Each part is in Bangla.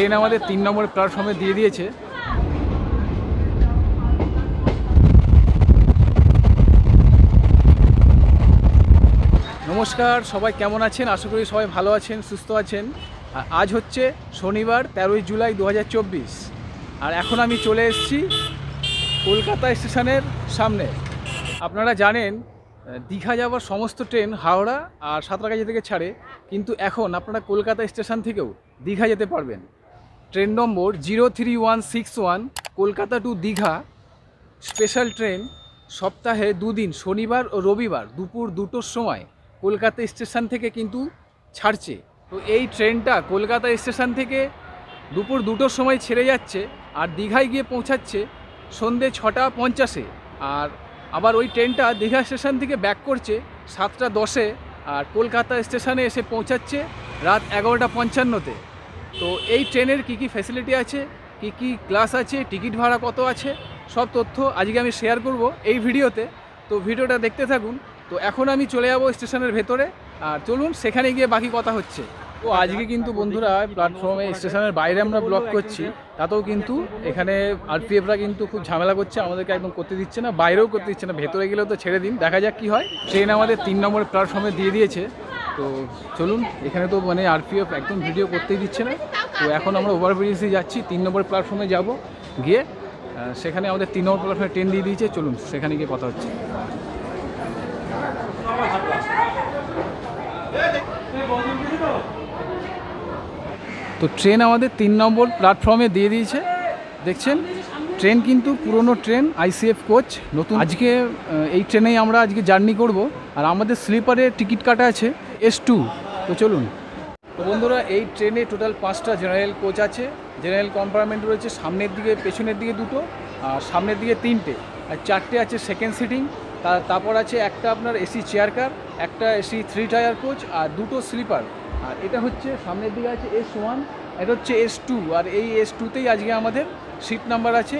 ট্রেন আমাদের 3 নম্বর প্ল্যাটফর্মে দিয়ে দিয়েছে। নমস্কার, সবাই কেমন আছেন? আশা করি সবাই ভালো আছেন, সুস্থ আছেন। আজ হচ্ছে শনিবার 13ই জুলাই 2024, আর এখন আমি চলে এসেছি কলকাতা স্টেশনের সামনে। আপনারা জানেন দীঘা যাওয়ার সমস্ত ট্রেন হাওড়া আর সাঁতরাগাছি থেকে ছাড়ে, কিন্তু এখন আপনারা কলকাতা স্টেশন থেকেও দীঘা যেতে পারবেন। Train number 03161 Kolkata to Digha special train সপ্তাহে 2 দিন শনিবার ও রবিবার দুপুর 2টোর সময় কলকাতা স্টেশন থেকে কিন্তু ছাড়ছে। তো এই ট্রেনটা কলকাতা স্টেশন থেকে দুপুর 2টোর সময় ছেড়ে যাচ্ছে আর দীঘায় গিয়ে পৌঁছাচ্ছে সন্ধ্যে 6:50-এ। আর আবার ওই ট্রেনটা দীঘা স্টেশন থেকে ব্যাক করছে 7:10-এ আর কলকাতা স্টেশনে এসে পৌঁছাচ্ছে রাত 11:55-তে। তো এই ট্রেনের কী কী ফ্যাসিলিটি আছে, কী কী ক্লাস আছে, টিকিট ভাড়া কত আছে, সব তথ্য আজকে আমি শেয়ার করব এই ভিডিওতে। তো ভিডিওটা দেখতে থাকুন। তো এখন আমি চলে যাব স্টেশনের ভেতরে, আর চলুন সেখানে গিয়ে বাকি কথা হচ্ছে। তো আজকে কিন্তু বন্ধুরা প্ল্যাটফর্মে স্টেশনের বাইরে আমরা ব্লক করছি, তাতেও কিন্তু এখানে আরপিএফরা কিন্তু খুব ঝামেলা করছে, আমাদেরকে একদম করতে দিচ্ছে না, বাইরেও করতে দিচ্ছে না, ভেতরে গেলেও তো ছেড়ে দিন, দেখা যাক কী হয়। ট্রেন আমাদের 3 নম্বর প্ল্যাটফর্মে দিয়ে দিয়েছে। তো চলুন, এখানে তো মানে আরপিএফ একদম ভিডিও করতেই দিচ্ছে না। তো এখন আমরা ওভারব্রিজে যাচ্ছি, 3 নম্বর প্ল্যাটফর্মে যাব, গিয়ে সেখানে আমাদের 3 নম্বর প্ল্যাটফর্মে ট্রেন দিয়ে দিয়েছে। চলুন সেখানে গিয়ে কথা হচ্ছে। তো ট্রেন আমাদের 3 নম্বর প্ল্যাটফর্মে দিয়ে দিয়েছে। দেখছেন ট্রেন কিন্তু পুরনো ট্রেন, আইসিএফ কোচ নতুন। আজকে এই ট্রেনেই আমরা আজকে জার্নি করব, আর আমাদের স্লিপারের টিকিট কাটা আছে S2। তো চলুন। তো বন্ধুরা, এই ট্রেনে টোটাল 5টা জেনারেল কোচ আছে। জেনারেল কম্পার্টমেন্ট রয়েছে সামনের দিকে, পেছনের দিকে 2টো, আর সামনের দিকে 3টে, আর 4টে আছে সেকেন্ড সিটিং। তারপর আছে একটা আপনার এসি চেয়ার কার, একটা এসি 3 টায়ার কোচ, আর 2টো স্লিপার। আর এটা হচ্ছে সামনের দিকে আছে S1, এটা হচ্ছে S2, আর এই S2তেই আজকে আমাদের সিট নাম্বার আছে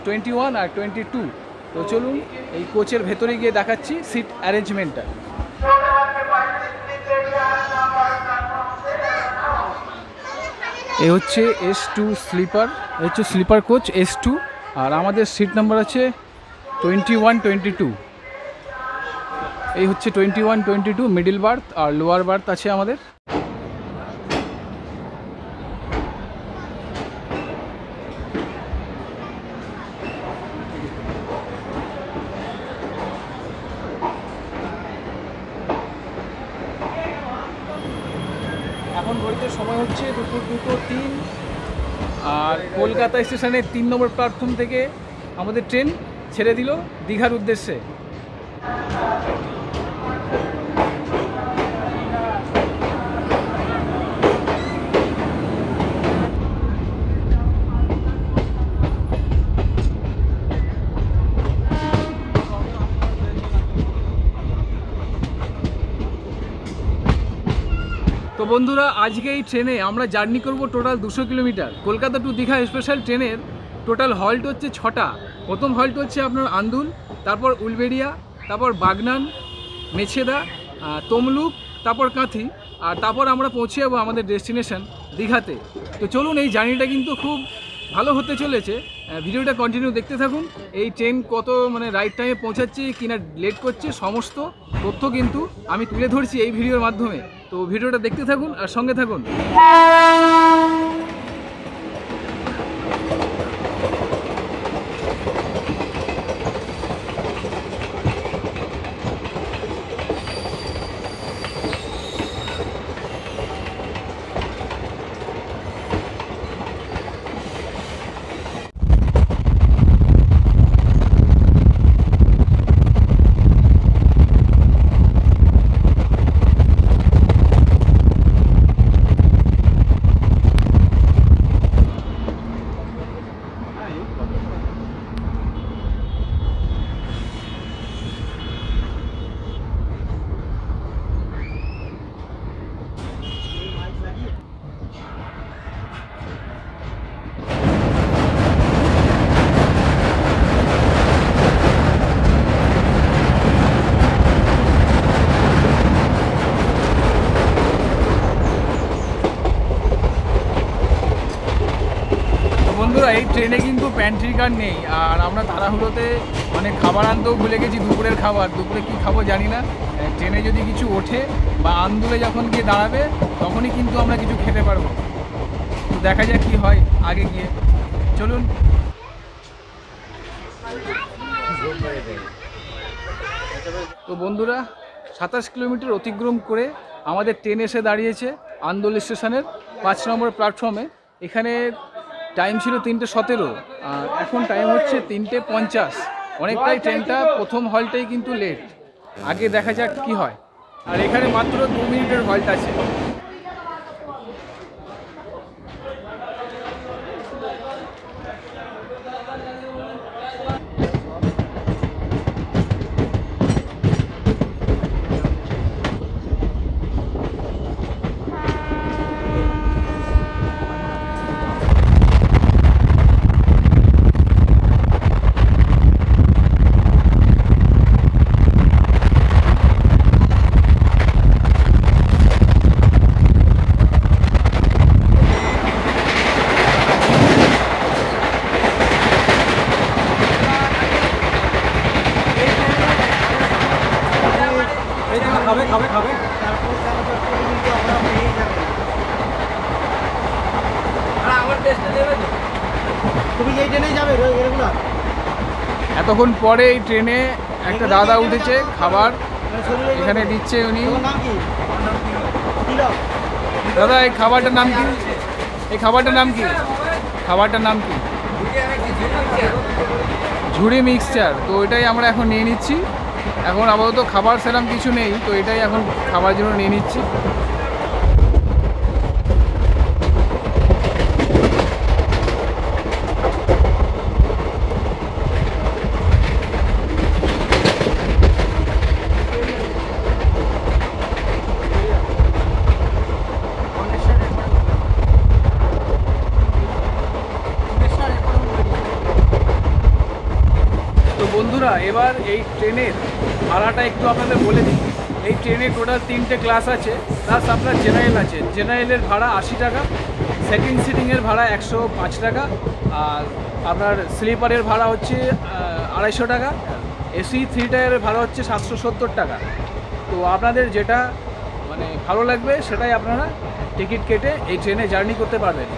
21 আর 22। তো চলুন এই কোচের ভেতরে গিয়ে দেখাচ্ছি সিট অ্যারেঞ্জমেন্টটা। এ হচ্ছে S2 স্লিপার, এ হচ্ছে স্লিপার কোচ S2, আর আমাদের সিট নাম্বার আছে 21, 22। এই হচ্ছে 21, 22 মিডল বার্থ, আর লোয়ার বার্থ আছে আমাদের। এখন ঘড়িতে সময় হচ্ছে দুপুর 2:03, আর কলকাতা স্টেশনের 3 নম্বর প্ল্যাটফর্ম থেকে আমাদের ট্রেন ছেড়ে দিল দীঘার উদ্দেশ্যে। তো বন্ধুরা, আজকে এই ট্রেনে আমরা জার্নি করব total 200 kilometre. Kolkata to Digha special ট্রেনের টোটাল হল্ট হচ্ছে 6টা। প্রথম হল্ট হচ্ছে আপনার আন্দুল, তারপর উলবেড়িয়া, তারপর বাগনান, মেছেদা, তমলুক, তারপর কাঁথি, আর তারপর আমরা পৌঁছে যাবো আমাদের ডেস্টিনেশন দীঘাতে। তো চলুন, এই জার্নিটা কিন্তু খুব ভালো হতে চলেছে। ভিডিওটা কন্টিনিউ দেখতে থাকুন। এই ট্রেন কত মানে রাইট টাইমে পৌঁছাচ্ছে কিনা লেট করছে, সমস্ত তথ্য কিন্তু আমি তুলে ধরছি এই ভিডিওর মাধ্যমে। তো ভিডিওটা দেখতে থাকুন আর সঙ্গে থাকুন। প্যান্ট্রি কার্ড নেই, আর আমরা তাড়াহুড়োতে মানে খাবার আনতেও ভুলে গেছি। দুপুরের খাবার, দুপুরে কী খাবো জানি না। ট্রেনে যদি কিছু ওঠে বা আন্দোলে যখন গিয়ে দাঁড়াবে তখনই কিন্তু আমরা কিছু খেতে পারবো। তো দেখা যাক কী হয় আগে গিয়ে। চলুন। তো বন্ধুরা, 27 কিলোমিটার অতিক্রম করে আমাদের ট্রেন এসে দাঁড়িয়েছে আন্দোল স্টেশনের 5 নম্বর প্ল্যাটফর্মে। এখানে টাইম ছিল 3:17, আর এখন টাইম হচ্ছে 3:50। অনেকটাই ট্রেনটা প্রথম হলটাই কিন্তু লেট। আগে দেখা যাক কি হয়। আর এখানে মাত্র 2 মিনিটের হল্ট আছে। এতক্ষণ পরে এই ট্রেনে একটা দাদা উঠেছে, খাবার এখানে দিচ্ছে উনি। দাদা, এই খাবারটার নাম কি? এই খাবারটার নাম কি? খাবারটার নাম কি? ঝুড়ি মিক্সচার। তো এটাই আমরা এখন নিয়ে নিচ্ছি। এখন আপাতত খাবার সেরকম কিছু নেই, তো এটাই এখন খাবার জন্য নিয়ে নিচ্ছি। বন্ধুরা, এবার এই ট্রেনের ভাড়াটা একটু আপনাদের বলে দিই। এই ট্রেনে টোটাল 3টে ক্লাস আছে, প্লাস আপনার জেনারেল আছে। জেনারেলের ভাড়া 80 টাকা, সেকেন্ড সিটিংয়ের ভাড়া 105 টাকা, আর আপনার স্লিপারের ভাড়া হচ্ছে 250 টাকা, এসি 3 টায়ারের ভাড়া হচ্ছে 770 টাকা। তো আপনাদের যেটা মানে ভালো লাগবে সেটাই আপনারা টিকিট কেটে এই ট্রেনে জার্নি করতে পারবেন।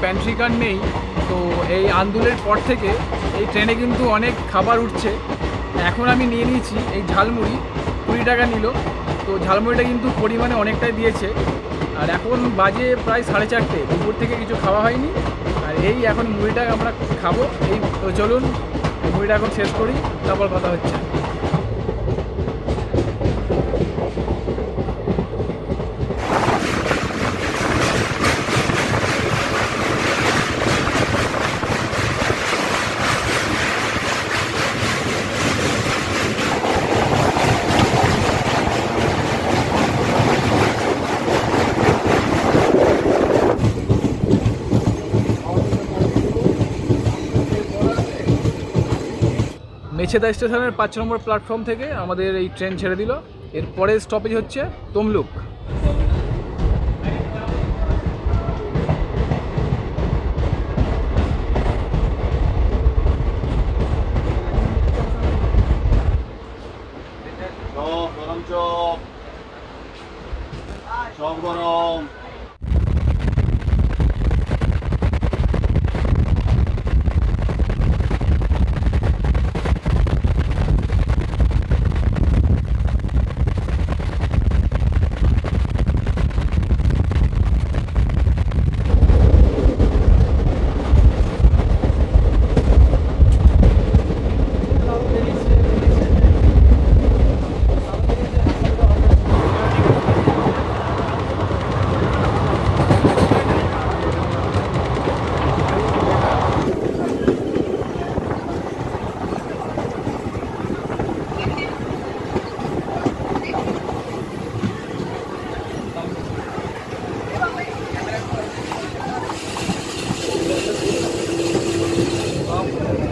প্যান্ট্রি কার নেই। তো এই আন্দুলের পর থেকে এই ট্রেনে কিন্তু অনেক খাবার উঠছে। এখন আমি নিয়ে নিয়েছি এই ঝালমুড়ি, 20 টাকা নিল। তো ঝালমুড়িটা কিন্তু পরিমাণে অনেকটাই দিয়েছে। আর এখন বাজে প্রায় 4:30, দুপুর থেকে কিছু খাওয়া হয়নি। আর এই এখন মুড়িটা আমরা খাবো। এই তো চলুন মুড়িটা এখন শেষ করি, তারপর কথা হচ্ছে। মেছেদা স্টেশনের 5 নম্বর প্ল্যাটফর্ম থেকে আমাদের এই ট্রেন ছেড়ে দিল। এর পরের স্টপেজ হচ্ছে তমলুক। সব গরম।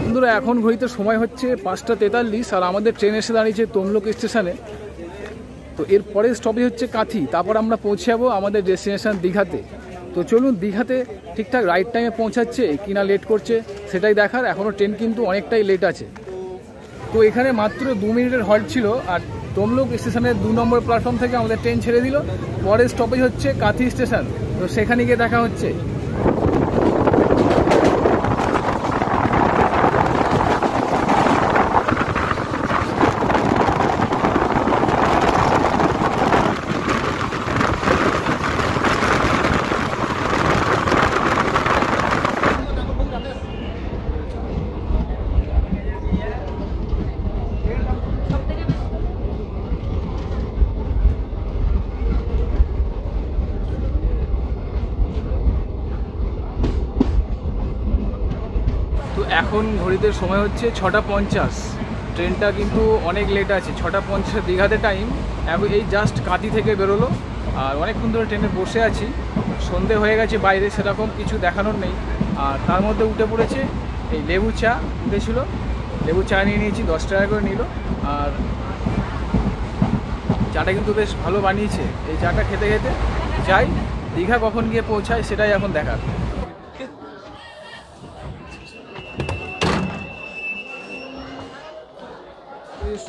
বন্ধুরা, এখন ঘড়িতে সময় হচ্ছে 5:43 আর আমাদের ট্রেন এসে দাঁড়িয়েছে তমলুক স্টেশনে। তো এর পরের স্টপেজ হচ্ছে কাঁথি, তারপর আমরা পৌঁছে যাবো আমাদের ডেস্টিনেশন দীঘাতে। তো চলুন দীঘাতে ঠিকঠাক রাইট টাইমে পৌঁছাচ্ছে কিনা লেট করছে সেটাই দেখার। এখনও ট্রেন কিন্তু অনেকটাই লেট আছে। তো এখানে মাত্র 2 মিনিটের হল্ট ছিল। আর তমলুক স্টেশনের 2 নম্বর প্ল্যাটফর্ম থেকে আমাদের ট্রেন ছেড়ে দিল। পরের স্টপেজ হচ্ছে কাঁথি স্টেশন। তো সেখানে গিয়ে দেখা হচ্ছে। এখন ঘড়িতে সময় হচ্ছে 6:50। ট্রেনটা কিন্তু অনেক লেট আছে। 6:50 দীঘাতে টাইম। এখন এই জাস্ট কাঁথি থেকে বেরোলো। আর অনেকক্ষণ ধরে ট্রেনে বসে আছি। সন্ধে হয়ে গেছে বাইরে, সেরকম কিছু দেখানোর নেই। আর তার মধ্যে উঠে পড়েছে এই লেবু চা উঠেছিল। লেবু চা নিয়ে নিয়েছি, 10 টাকা করে নিল। আর চাটা কিন্তু বেশ ভালো বানিয়েছে। এই চাটা খেতে খেতে যাই। দীঘা কখন গিয়ে পৌঁছায় সেটাই এখন দেখার।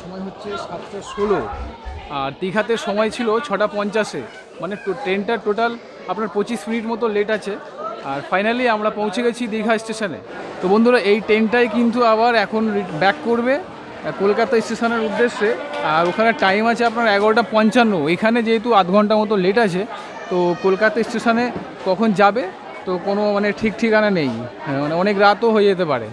সময় হচ্ছে 7:16 আর দীঘাতে সময় ছিল 6:50। মানে ট্রেনটা টোটাল আপনার 25 মিনিট মতো লেট আছে। আর ফাইনালি আমরা পৌঁছে গেছি দীঘা স্টেশনে। তো বন্ধুরা, এই ট্রেনটাই কিন্তু আবার এখন ব্যাক করবে কলকাতা স্টেশনের উদ্দেশ্যে। আর ওখানে টাইম আছে আপনার 11:55। এখানে যেহেতু আধ ঘন্টা মতো লেট আছে, তো কলকাতা স্টেশনে কখন যাবে তো কোনো মানে ঠিক ঠিকানা নেই। মানে অনেক রাতও হয়ে যেতে পারে।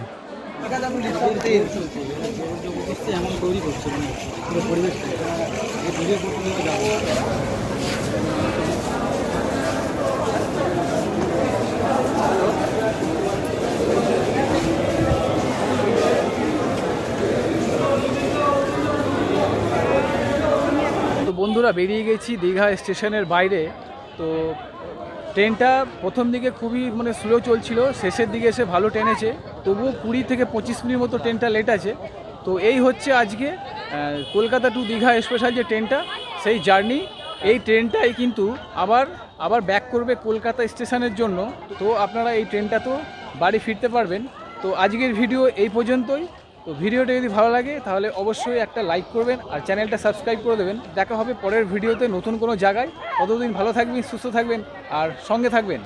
বন্ধুরা, বেরিয়ে গেছি দীঘা স্টেশনের বাইরে। তো ট্রেনটা প্রথম দিকে খুবই মানে স্লো চলছিল, শেষের দিকে এসে ভালো টেনেছে। তবুও 20 থেকে 25 মিনিট মতো ট্রেনটা লেট আছে। তো এই হচ্ছে আজকে কলকাতা টু দীঘা স্পেশাল যে ট্রেনটা, সেই জার্নি। এই ট্রেনটাই কিন্তু আবার ব্যাক করবে কলকাতা স্টেশনের জন্য। তো আপনারা এই ট্রেনটা তো বাড়ি ফিরতে পারবেন। তো আজকের ভিডিও এই পর্যন্তই। তো ভিডিওটা যদি ভালো লাগে তাহলে অবশ্যই একটা লাইক করবেন আর চ্যানেলটা সাবস্ক্রাইব করে দেবেন। দেখা হবে পরের ভিডিওতে নতুন কোনো জায়গায়। ততদিন ভালো থাকবেন, সুস্থ থাকবেন আর সঙ্গে থাকবেন।